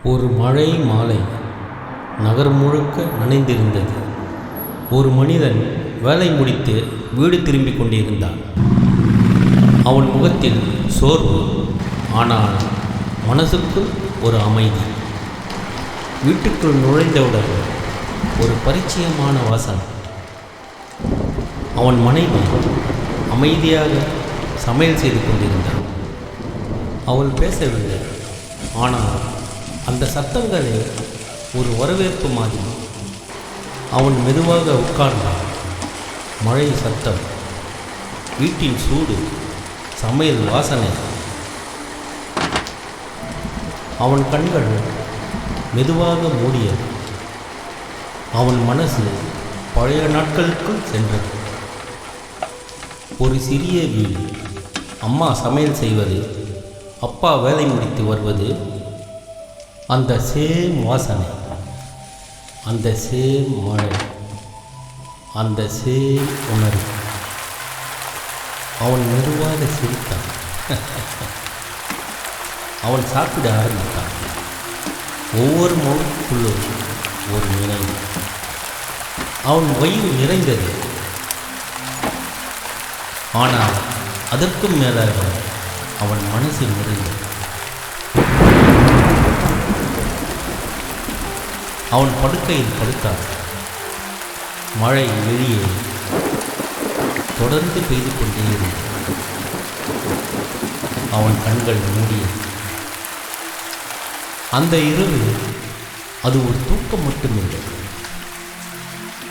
ஒரு மழை மாலை நகரம் முழுக்க நனைந்திருந்தது. ஒரு மனிதன் வேலை முடித்து வீடு திரும்பிக் கொண்டிருந்தான். அவன் முகத்தில் சோர்வு, ஆனால் மனசுக்குள் ஒரு அமைதி. வீட்டுக்குள் நுழைந்தவுடன் ஒரு பரிச்சயமான வாசனை. அவன் மனைவி அமைதியாக சமையல் செய்து கொண்டிருந்தாள். அவள் பேசவில்லை, ஆனால் அந்த சத்தங்களே ஒரு வரவேற்பு மாதிரி. அவன் மெதுவாக உட்கார்ந்தான். மழை சத்தம், வீட்டின் சூடு, சமையல் வாசனை. அவன் கண்கள் மெதுவாக மூடியது. அவன் மனசு பழைய நாட்களுக்குள் சென்றது. ஒரு சிறிய வீடு, அம்மா சமையல் செய்வது, அப்பா வேலை முடித்து வருவது, அந்த சேம் வாசனை, அந்த சேம் மழை, அந்த சேம் உணர்வு. அவன் மெதுவாக சிரித்தான். அவன் சாப்பிட ஆரம்பித்தான். ஒவ்வொரு மௌனத்துக்குள்ளும் ஒரு நினைவு. அவன் வயிறு நிறைந்தது, ஆனால் அதற்கும் மேலாக அவன் மனசு நிறைந்தது. அவன் படுக்கையில் படுத்தான். மழை வெளியே தொடர்ந்து பெய்து கொண்டே இருந்தது. அவன் கண்கள் மூடியது. அந்த இரவு அது ஒரு தூக்கம் மட்டுமில்லை,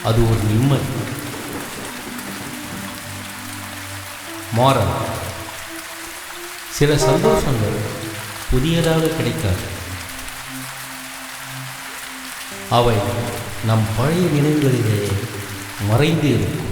அது ஒரு நிம்மதி. மாறா சில சந்தோஷங்கள் புதியதாக கிடைக்காது. அவை நம் பழைய நினைவுகளிலேயே மறைந்து இருக்கும்.